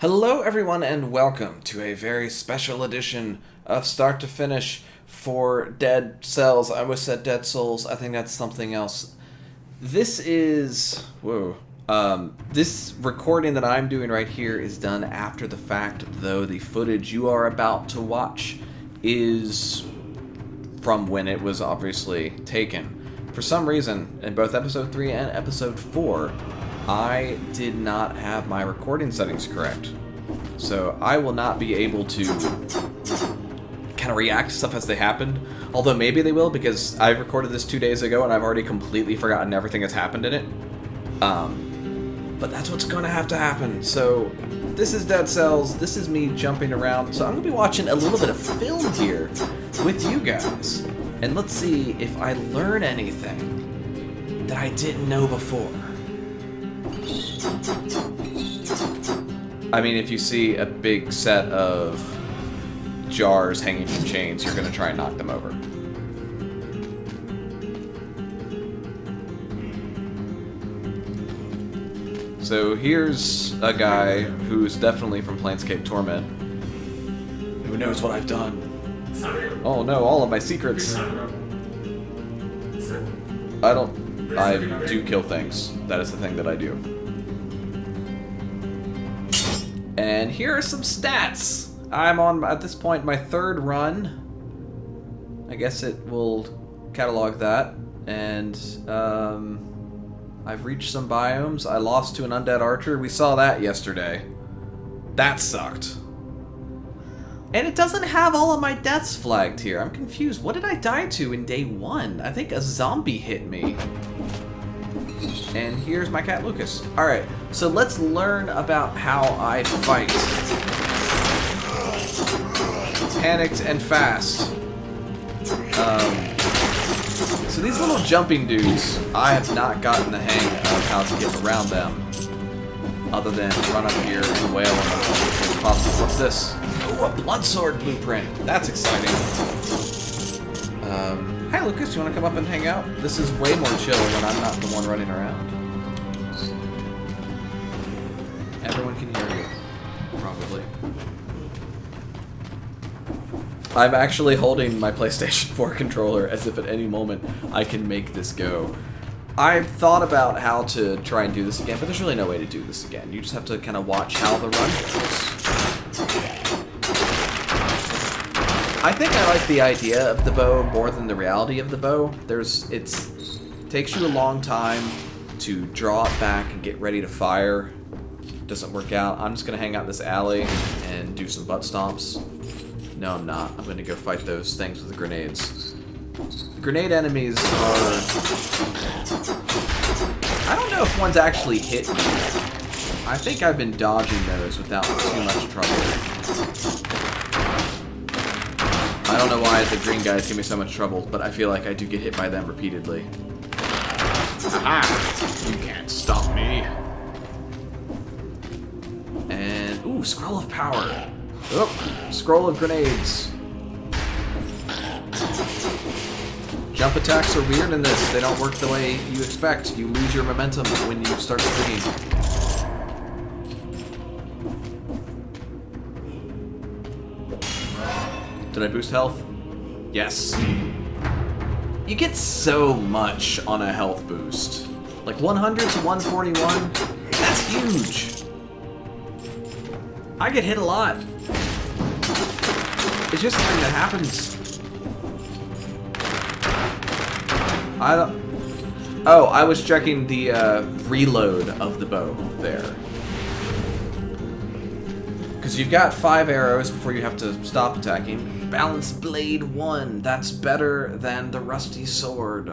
Hello everyone and welcome to a very special edition of Start to Finish for Dead Cells. I almost said Dead Souls. I think that's something else. This is... this recording that I'm doing right here is done after the fact, though the footage you are about to watch is from when it was obviously taken. For some reason, in both Episode 3 and Episode 4, I did not have my recording settings correct. So I will not be able to kind of react to stuff as they happened. Although maybe they will, because I recorded this 2 days ago and I've already completely forgotten everything that's happened in it. But that's what's going to have to happen. So this is Dead Cells. This is me jumping around. So I'm going to be watching a little bit of film here with you guys. And let's see if I learn anything that I didn't know before. I mean, if you see a big set of jars hanging from chains, you're going to try and knock them over. So here's a guy who's definitely from Planescape Torment. Who knows what I've done? Oh no, all of my secrets. I do kill things. That is the thing that I do. And here are some stats. I'm on, at this point, my third run. I guess it will catalog that. And I've reached some biomes. I lost to an undead archer. We saw that yesterday. That sucked. And it doesn't have all of my deaths flagged here. I'm confused. What did I die to in day 1? I think a zombie hit me. And here's my cat Lucas. Alright, so let's learn about how I fight. Panicked and fast. So these little jumping dudes, I have not gotten the hang of how to get around them. Other than run up here and wail on them as quickly as possible. What's this? Oh, a bloodsword blueprint. That's exciting. Hi Lucas, you want to come up and hang out? This is way more chill when I'm not the one running around. Everyone can hear you. Probably. I'm actually holding my PlayStation 4 controller as if at any moment I can make this go. I've thought about how to try and do this again, but there's really no way to do this again. You just have to kind of watch how the run goes. I think I like the idea of the bow more than the reality of the bow. It takes you a long time to draw it back and get ready to fire. Doesn't work out. I'm just gonna hang out in this alley and do some butt stomps. No, I'm not. I'm gonna go fight those things with the grenades. The grenade enemies are... I don't know if one's actually hit me. I think I've been dodging those without too much trouble. I don't know why the green guys give me so much trouble, but I feel like I do get hit by them repeatedly. Aha! You can't stop me. And, ooh, Scroll of Power. Oh, Scroll of Grenades. Jump attacks are weird in this. They don't work the way you expect. You lose your momentum when you start swinging. Did I boost health? Yes. You get so much on a health boost. Like 100 to 141? That's huge. I get hit a lot. It's just something that happens. Oh, I was checking the reload of the bow there. Because you've got 5 arrows before you have to stop attacking. Balance Blade 1. That's better than the Rusty Sword.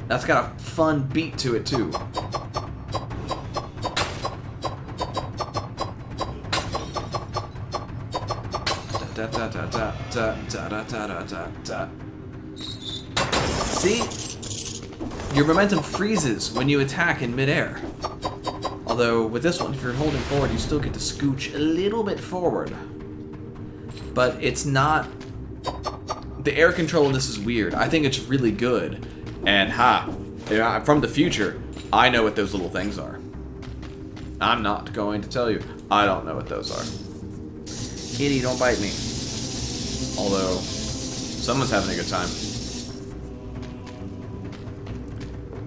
That's got a fun beat to it, too. See? Your momentum freezes when you attack in midair. Although, with this one, if you're holding forward, you still get to scooch a little bit forward. But it's not... The air control in this is weird. I think it's really good. And from the future, I know what those little things are. I'm not going to tell you. I don't know what those are. Kitty, don't bite me. Although, someone's having a good time.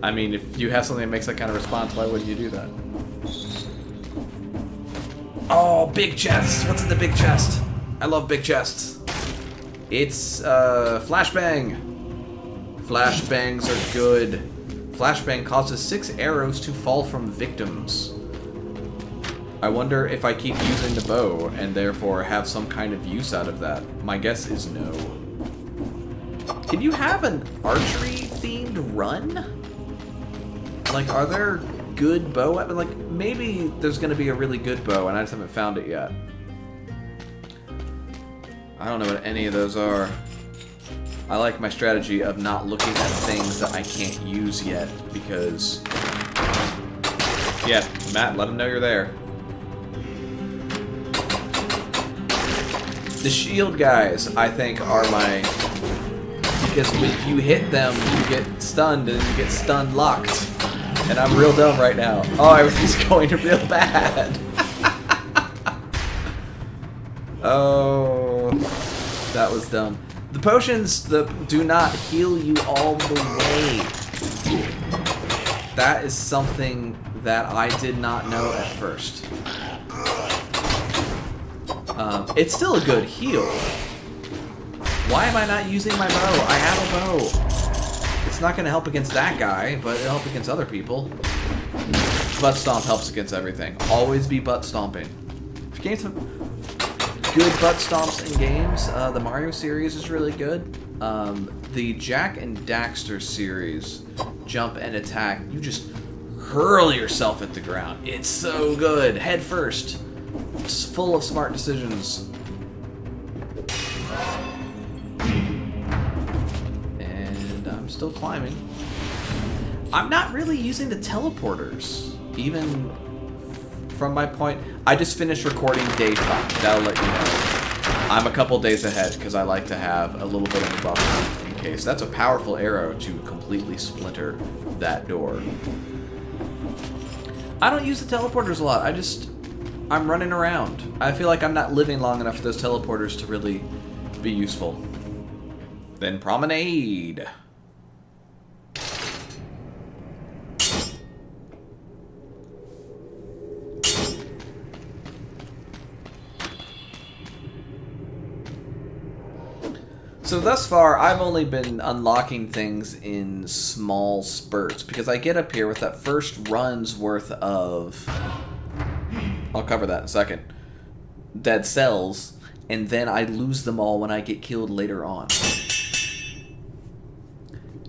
I mean, if you have something that makes that kind of response, why wouldn't you do that? Oh, big chests! What's in the big chest? I love big chests. It's, flashbang. Flashbangs are good. Flashbang causes 6 arrows to fall from victims. I wonder if I keep using the bow and therefore have some kind of use out of that. My guess is no. Can you have an archery-themed run? Like, are there good bow weapons? Like, maybe there's going to be a really good bow and I just haven't found it yet. I don't know what any of those are. I like my strategy of not looking at things that I can't use yet because... Yeah, Matt, let them know you're there. The shield guys, I think, are my... Because if you hit them, you get stunned, and you get stun locked. And I'm real dumb right now. Oh, everything's going real bad. Oh, that was dumb. The potions do not heal you all the way. That is something that I did not know at first. It's still a good heal. Why am I not using my bow? I have a bow. It's not going to help against that guy, but it'll help against other people. Butt stomp helps against everything. Always be butt stomping. If you gain some good butt stomps in games, the Mario series is really good. The Jak and Daxter series, jump and attack, you just hurl yourself at the ground. It's so good. Head first. It's full of smart decisions. And I'm still climbing. I'm not really using the teleporters. Even from my point, I just finished recording day 5. That'll let you know. I'm a couple days ahead because I like to have a little bit of a buffer in case. That's a powerful arrow to completely splinter that door. I don't use the teleporters a lot. I'm running around. I feel like I'm not living long enough for those teleporters to really be useful. Then promenade. So thus far, I've only been unlocking things in small spurts because I get up here with that first run's worth of... I'll cover that in a second. Dead cells, and then I lose them all when I get killed later on.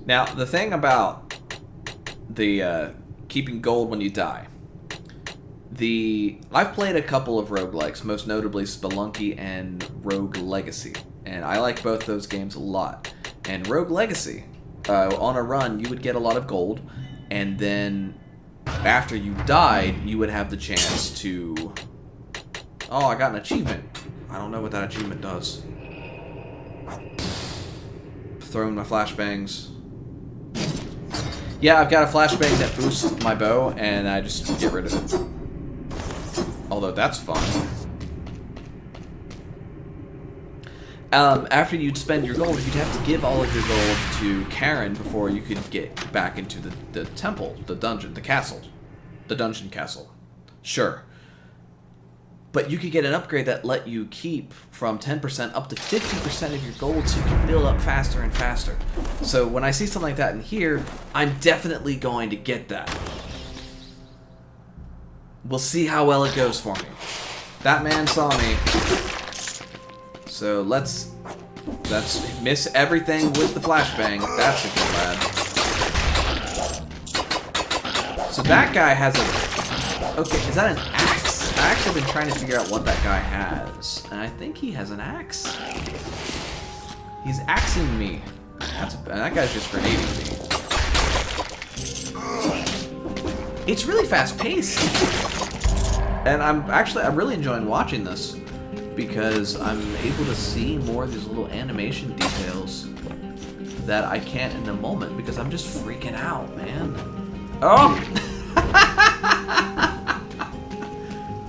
Now, the thing about the keeping gold when you die. I've played a couple of roguelikes, most notably Spelunky and Rogue Legacy. And I like both those games a lot. And Rogue Legacy, on a run, you would get a lot of gold, and then after you died, you would have the chance to... Oh, I got an achievement. I don't know what that achievement does. Throwing my flashbangs. Yeah, I've got a flashbang that boosts my bow, and I just get rid of it. Although that's fun. After you'd spend your gold, you'd have to give all of your gold to Karen before you could get back into the temple, the dungeon, the castle. The dungeon castle. Sure. But you could get an upgrade that let you keep from 10% up to 50% of your gold so you can build up faster and faster. So when I see something like that in here, I'm definitely going to get that. We'll see how well it goes for me. That man saw me. So let's miss everything with the flashbang. That's a good lad. So that guy has a... Okay, is that an axe? I've actually been trying to figure out what that guy has. And I think he has an axe. He's axing me. That guy's just grenading me. It's really fast-paced. And I'm really enjoying watching this. Because I'm able to see more of these little animation details that I can't in the moment because I'm just freaking out, man. Oh!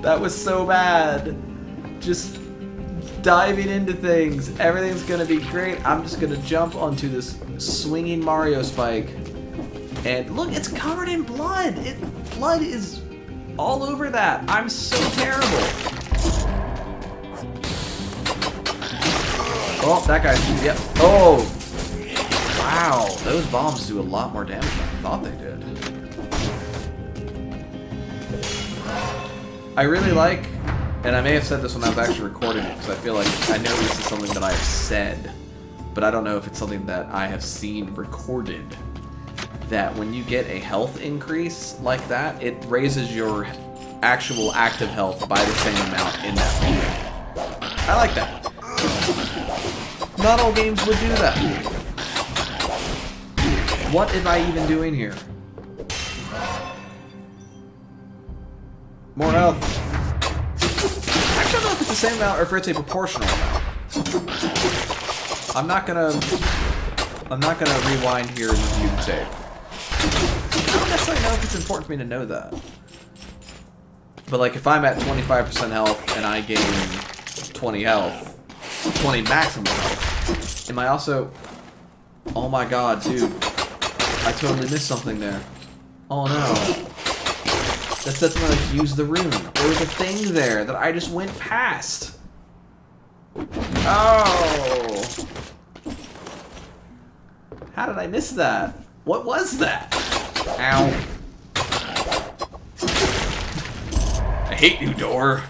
That was so bad. Just diving into things. Everything's gonna be great. I'm just gonna jump onto this swinging Mario spike. And look, it's covered in blood. Blood is all over that. I'm so terrible. Oh, that guy's, yep. Oh, wow. Those bombs do a lot more damage than I thought they did. I really like, and I may have said this when I was actually recording it, because I feel like I know this is something that I have said, but I don't know if it's something that I have seen recorded, that when you get a health increase like that, it raises your actual active health by the same amount in that video. I like that. Not all games would do that. What am I even doing here? More health. Actually, I don't know if it's the same amount or if it's a proportional amount. I'm not gonna rewind here and review the tape. I don't necessarily know if it's important for me to know that. But like, if I'm at 25% health and I gain 20 health, 20 maximum health, am I also... Oh my god, dude. I totally missed something there. Oh no. That's when I use the rune. There was a thing there that I just went past. Oh! How did I miss that? What was that? Ow. I hate you, door.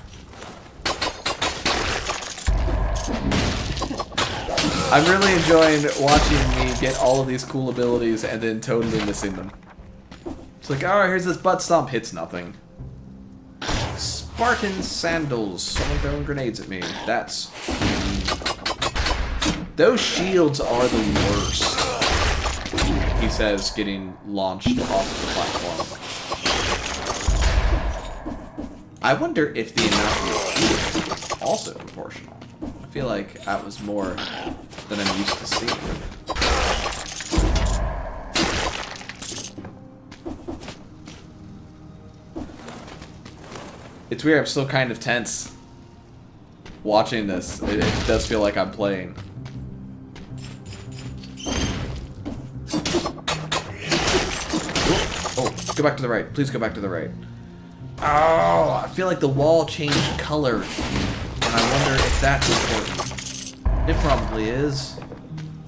I'm really enjoying watching me get all of these cool abilities and then totally missing them. It's like, oh, here's this butt stomp. Hits nothing. Spartan sandals. Someone throwing grenades at me. That's... Those shields are the worst. He says, getting launched off the platform. I wonder if the amount of shield is also proportional. I feel like that was more than I'm used to seeing. It's weird, I'm still kind of tense watching this. It does feel like I'm playing. Oh, go back to the right. Please go back to the right. Oh, I feel like the wall changed color. And I wonder if that's important. It probably is.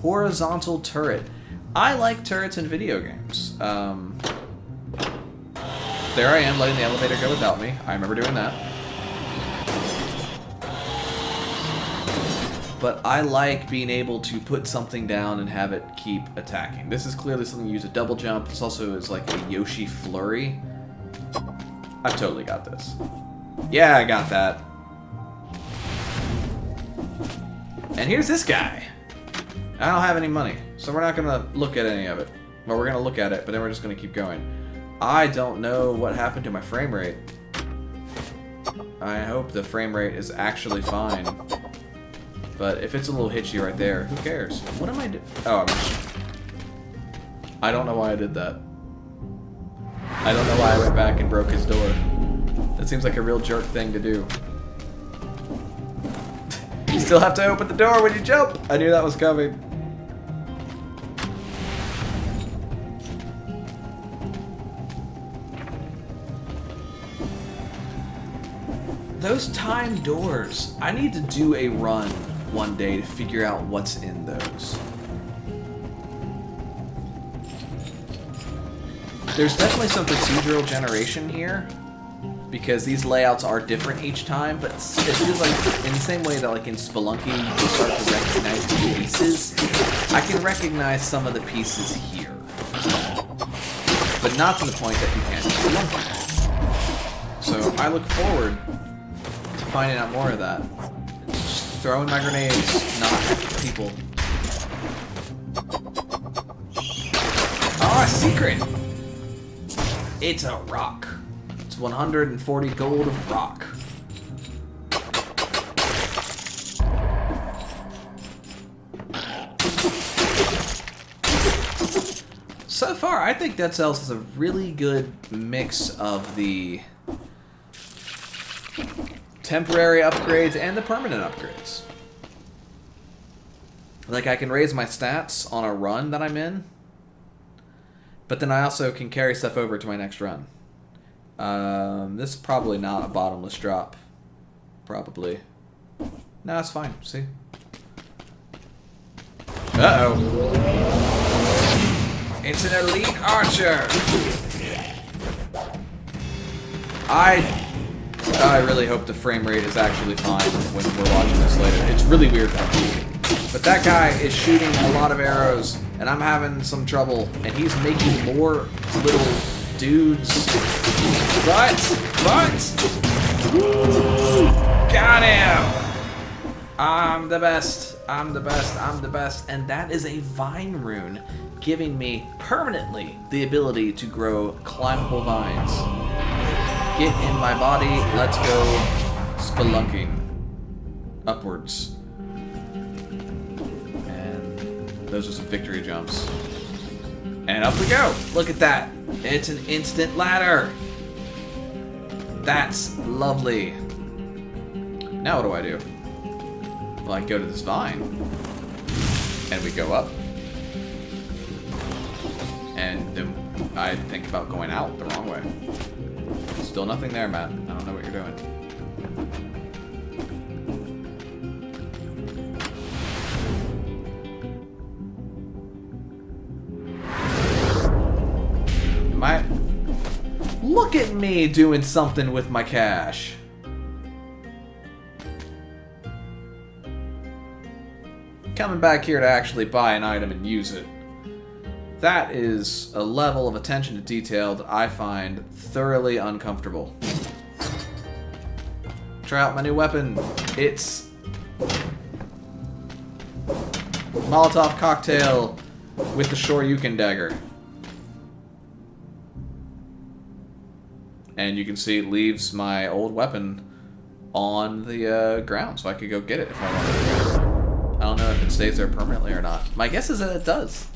Horizontal turret. I like turrets in video games. There I am, letting the elevator go without me. I remember doing that. But I like being able to put something down and have it keep attacking. This is clearly something you use a double jump. This also is like a Yoshi flurry. I've totally got this. Yeah, I got that. And here's this guy. I don't have any money, so we're not gonna look at any of it. Well, we're gonna look at it, but then we're just gonna keep going. I don't know what happened to my frame rate. I hope the frame rate is actually fine. But if it's a little hitchy right there, who cares? What am I doing? Oh, I don't know why I did that. I don't know why I went back and broke his door. That seems like a real jerk thing to do. You still have to open the door when you jump! I knew that was coming. Those timed doors. I need to do a run one day to figure out what's in those. There's definitely some procedural generation here, because these layouts are different each time, but it feels like in the same way that like in Spelunky you start to recognize the pieces. I can recognize some of the pieces here, but not to the point that you can't in Spelunky. So I look forward to finding out more of that. Just throwing my grenades, not at people. Oh, a secret! It's a rock. It's 140 gold of rock. So far, I think Dead Cells is a really good mix of the temporary upgrades and the permanent upgrades. Like, I can raise my stats on a run that I'm in, but then I also can carry stuff over to my next run. This is probably not a bottomless drop. Probably. No, it's fine. See? Uh-oh. It's an elite archer! I really hope the frame rate is actually fine when we're watching this later. It's really weird for me. But that guy is shooting a lot of arrows, and I'm having some trouble. And he's making more little dudes. But, got him! I'm the best. I'm the best. I'm the best. And that is a vine rune, giving me permanently the ability to grow climbable vines. Get in my body. Let's go spelunking upwards. And those are some victory jumps. And up we go. Look at that. It's an instant ladder. That's lovely. Now what do? Well, I go to this vine. And we go up. And then I think about going out the wrong way. Still nothing there, Matt. I don't know what you're doing. Look at me doing something with my cash. Coming back here to actually buy an item and use it. That is a level of attention to detail that I find thoroughly uncomfortable. Try out my new weapon. It's Molotov cocktail with the Shoryuken dagger. And you can see it leaves my old weapon on the ground, so I could go get it if I wanted. I don't know if it stays there permanently or not. My guess is that it does.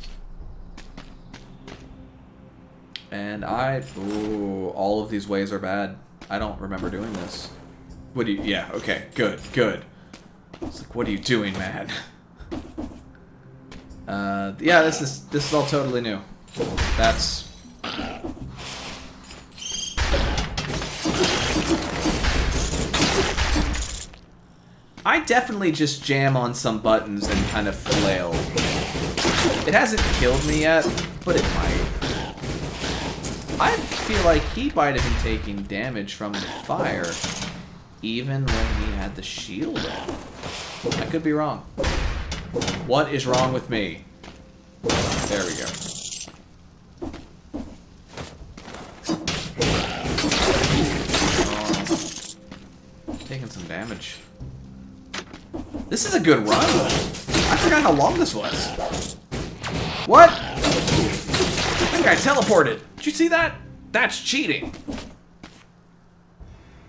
And ooh, all of these ways are bad. I don't remember doing this. What do you, yeah, okay, good. It's like, what are you doing, man? Yeah, this is all totally new. That's... I definitely just jam on some buttons and kind of flail. It hasn't killed me yet, but it might. I feel like he might have been taking damage from the fire, even when he had the shield on. I could be wrong. What is wrong with me? There we go. Oh, taking some damage. This is a good run. I forgot how long this was. What? That guy teleported. Did you see that? That's cheating.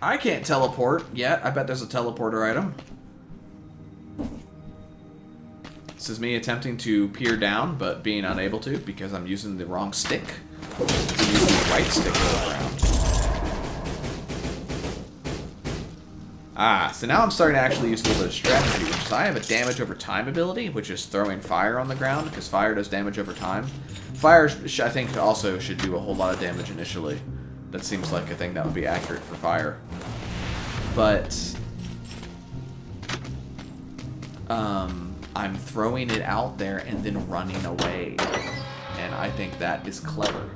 I can't teleport yet. I bet there's a teleporter item. This is me attempting to peer down, but being unable to because I'm using the wrong stick. I'm using the right stick to go around. Ah, so now I'm starting to actually use a little bit of strategy, which is I have a damage over time ability, which is throwing fire on the ground, because fire does damage over time. Fire, I think, also should do a whole lot of damage initially. That seems like a thing that would be accurate for fire. But... I'm throwing it out there and then running away. And I think that is clever.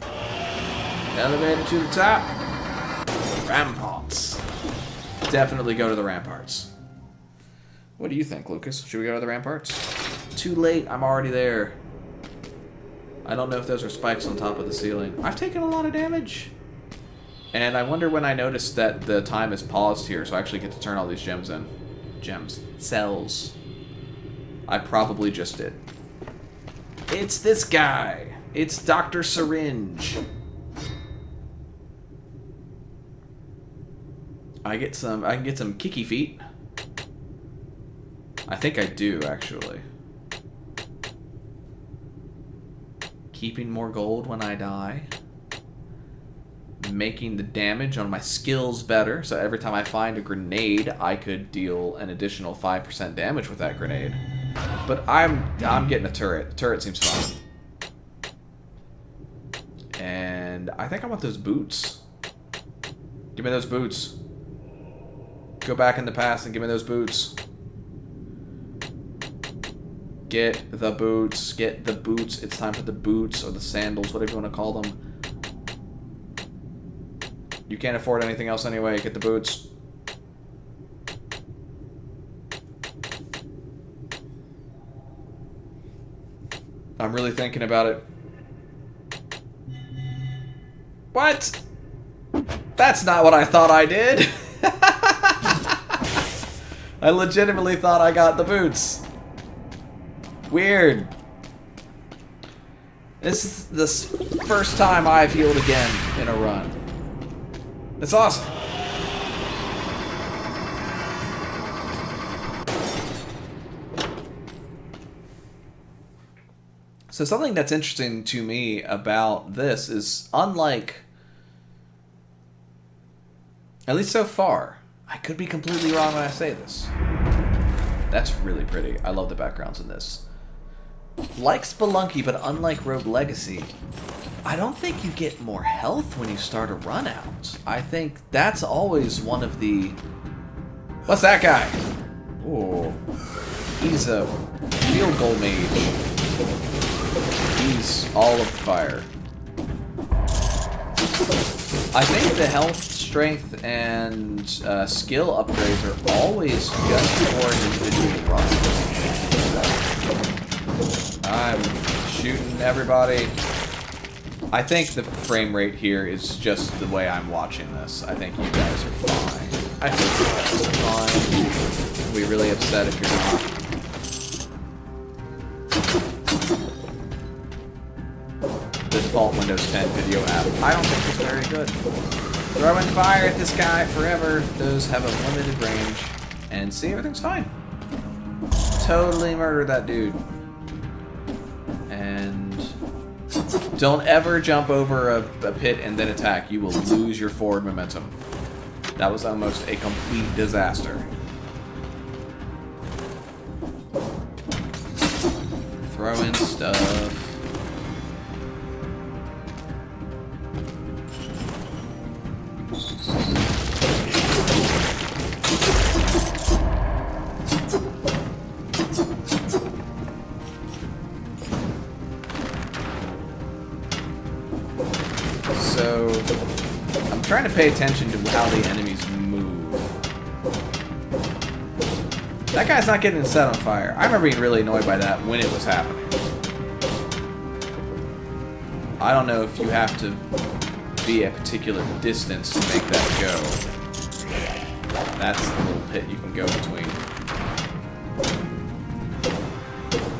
Elevator to the top. Ramparts. Definitely go to the ramparts. What do you think, Lucas? Should we go to the ramparts? Too late. I'm already there. I don't know if those are spikes on top of the ceiling. I've taken a lot of damage. And I wonder when I noticed that the time is paused here, so I actually get to turn all these gems in. Gems. Cells. I probably just did. It's this guy. It's Dr. Syringe. I can get some kicky feet. I think I do, actually. Keeping more gold when I die. making the damage on my skills better. So every time I find a grenade, I could deal an additional 5% damage with that grenade. But I'm getting a turret. The turret seems fun. And I think I want those boots. Give me those boots. Go back in the past and give me those boots. Get the boots. Get the boots. It's time for the boots or the sandals, whatever you want to call them. You can't afford anything else anyway. Get the boots. I'm really thinking about it. What? That's not what I thought I did. I legitimately thought I got the boots. Weird. This is the first time I've healed again in a run. It's awesome. So something that's interesting to me about this is, unlike, at least so far, I could be completely wrong when I say this. That's really pretty. I love the backgrounds in this. Like Spelunky, but unlike Rogue Legacy, I don't think you get more health when you start a run out. I think that's always one of the... What's that guy? Ooh. He's a field goal mage. He's all of the fire. I think the health, strength, and skill upgrades are always just for an individual run. I'm shooting everybody. I think the frame rate here is just the way I'm watching this. I think you guys are fine. I think you guys are fine. I'll be really upset if you're not. The default Windows 10 video app, I don't think it's very good. Throwing fire at this guy forever. Those have a limited range. And see, everything's fine. Totally murder that dude. And don't ever jump over a pit and then attack. You will lose your forward momentum. That was almost a complete disaster. Throwing stuff. So, I'm trying to pay attention to how the enemies move. That guy's not getting set on fire. I remember being really annoyed by that when it was happening. I don't know if you have to be a particular distance to make that go. That's the little pit you can go between.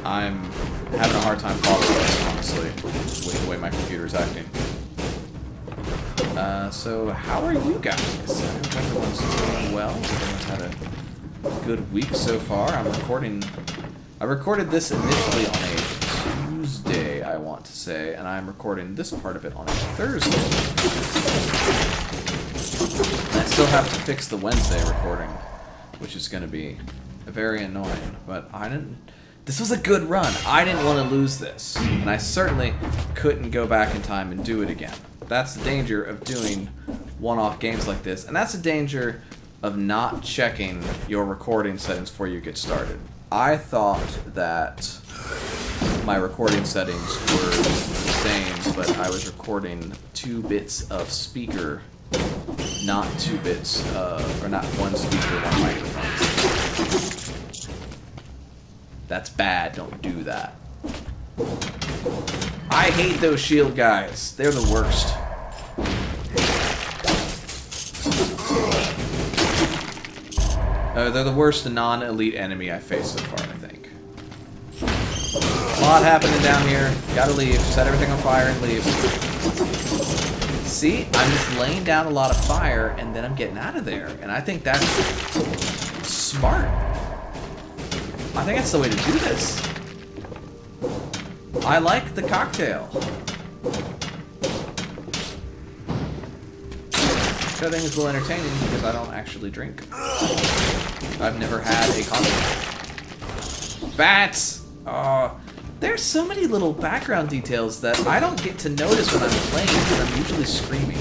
I'm having a hard time following this, honestly, with the way my computer's acting. So how are you guys? I hope everyone's doing well. Everyone's had a good week so far. I recorded this initially on a Tuesday, I want to say, and I'm recording this part of it on a Thursday. And I still have to fix the Wednesday recording, which is going to be very annoying, but this was a good run. I didn't want to lose this, and I certainly couldn't go back in time and do it again. That's the danger of doing one-off games like this, and that's the danger of not checking your recording settings before you get started. I thought that my recording settings were the same, but I was recording 2 bits of speaker, not 2 bits or not 1 speaker, 1 microphone. That's bad, don't do that. I hate those shield guys. They're the worst. They're the worst non-elite enemy I've faced so far, I think. A lot happening down here. Gotta leave. Set everything on fire and leave. See? I'm just laying down a lot of fire, and then I'm getting out of there. And I think that's smart. I think that's the way to do this. I like the cocktail. which I think is a little entertaining because I don't actually drink. I've never had a coffee. Bats! Oh, there's so many little background details that I don't get to notice when I'm playing because I'm usually screaming.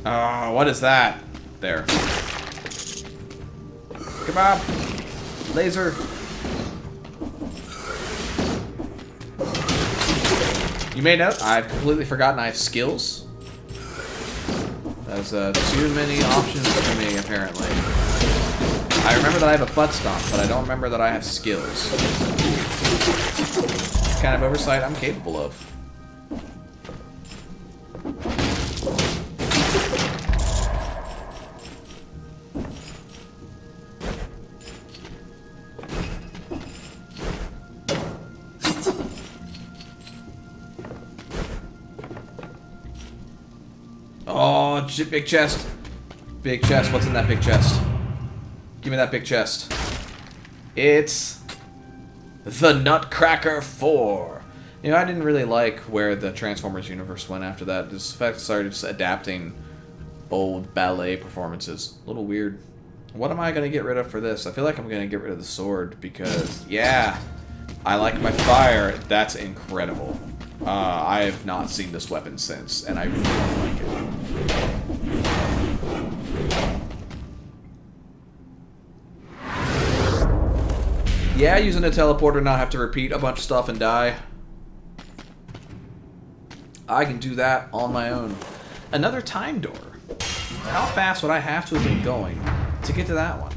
Oh, what is that? There. Kebab! Laser! You may note, I've completely forgotten I have skills. There's too many options for me, apparently. I remember that I have a butt stomp, but I don't remember that I have skills. It's kind of oversight I'm capable of. Oh, big chest. Big chest. What's in that big chest? Give me that big chest. It's the Nutcracker 4. You know, I didn't really like where the Transformers universe went after that. This fact started just adapting old ballet performances. A little weird. What am I going to get rid of for this? I feel like I'm going to get rid of the sword because, yeah, I like my fire. That's incredible. I have not seen this weapon since, and I really don't like it. Yeah, using a teleporter, not have to repeat a bunch of stuff and die. I can do that on my own. Another time door. How fast would I have to have been going to get to that one?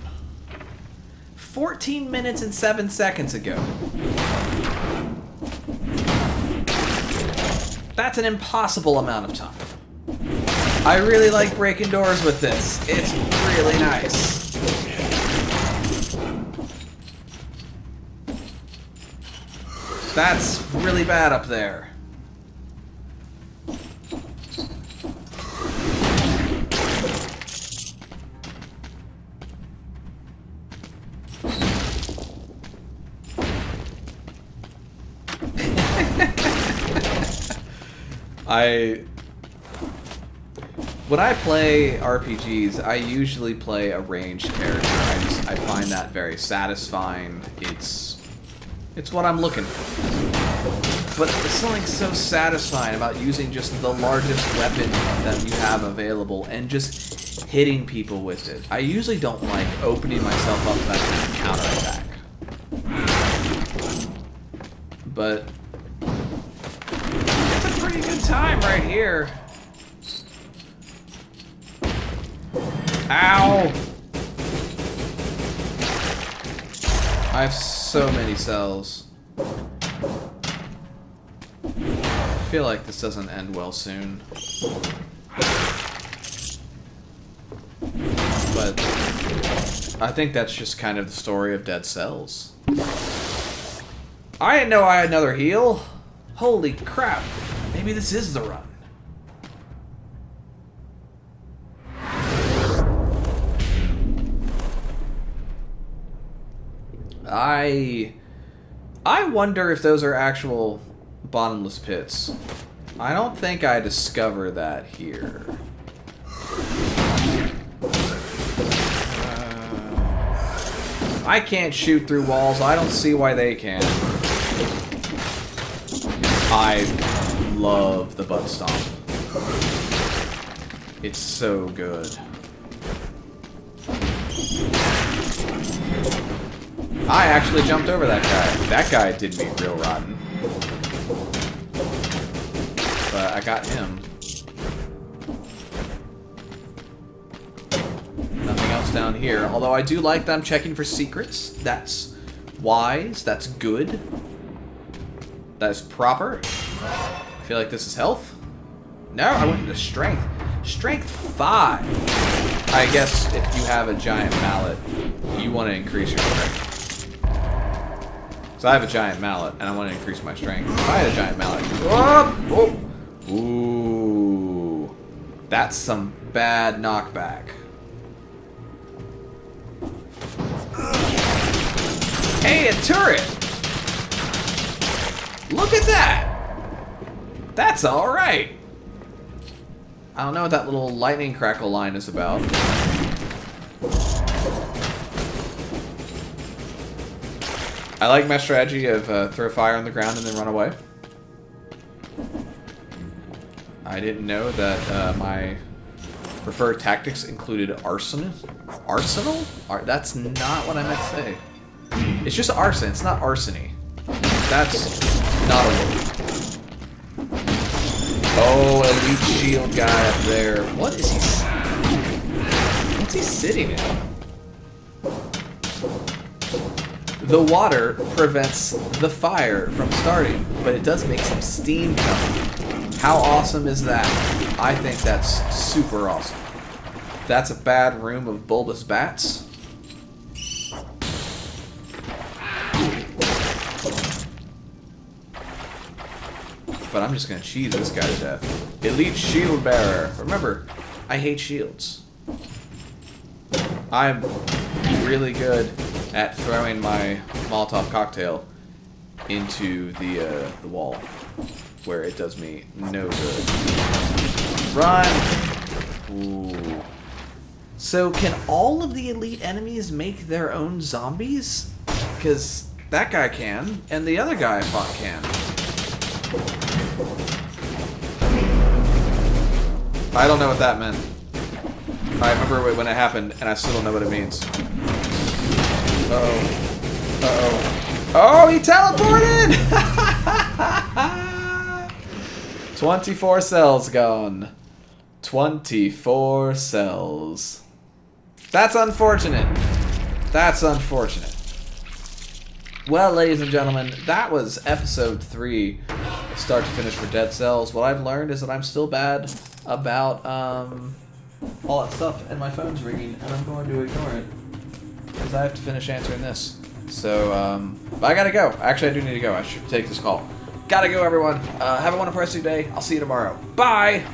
14 minutes and 7 seconds ago. That's an impossible amount of time. I really like breaking doors with this. It's really nice. That's really bad up there. When I play RPGs, I usually play a ranged character. I find that very satisfying. It's what I'm looking for. But there's something so satisfying about using just the largest weapon that you have available and just hitting people with it. I usually don't like opening myself up to that counterattack. But it's a pretty good time right here. Ow! I have so many cells. I feel like this doesn't end well soon. But I think that's just kind of the story of Dead Cells. I didn't know I had another heal. Holy crap. Maybe this is the run. I wonder if those are actual bottomless pits. I don't think I discover that here. I can't shoot through walls. I don't see why they can. I love the butt stomp. It's so good. I actually jumped over that guy. That guy did me real rotten. But I got him. Nothing else down here. Although I do like that I'm checking for secrets. That's wise. That's good. That is proper. I feel like this is health. No, I went into strength. Strength 5. I guess if you have a giant mallet, you want to increase your strength. So I have a giant mallet, and I want to increase my strength. If I had a giant mallet... Oh! Oh. Ooh. That's some bad knockback. Hey, a turret! Look at that! That's alright! I don't know what that little lightning crackle line is about. I like my strategy of throw fire on the ground and then run away. I didn't know that my preferred tactics included arson. Arsenal? That's not what I meant to say. It's just arson. It's not arsony. That's not a word. Oh, elite shield guy up there. What is he? What's he sitting in? The water prevents the fire from starting, but it does make some steam come. How awesome is that? I think that's super awesome. That's a bad room of bulbous bats. But I'm just going to cheese this guy to death. Elite shield bearer. Remember, I hate shields. I'm really good at throwing my Molotov cocktail into the wall, where it does me no good. Run! Ooh. So can all of the elite enemies make their own zombies? Because that guy can, and the other guy I fought can. I don't know what that meant. I remember when it happened, and I still don't know what it means. Uh-oh. Uh-oh. Oh, he teleported! 24 cells gone. 24 cells. That's unfortunate. That's unfortunate. Well, ladies and gentlemen, that was episode 3 of Start to Finish for Dead Cells. What I've learned is that I'm still bad about all that stuff, and my phone's ringing, and I'm going to ignore it because I have to finish answering this. So, but I gotta go. Actually, I do need to go. I should take this call. Gotta go, everyone. Have a wonderful rest of your day. I'll see you tomorrow. Bye!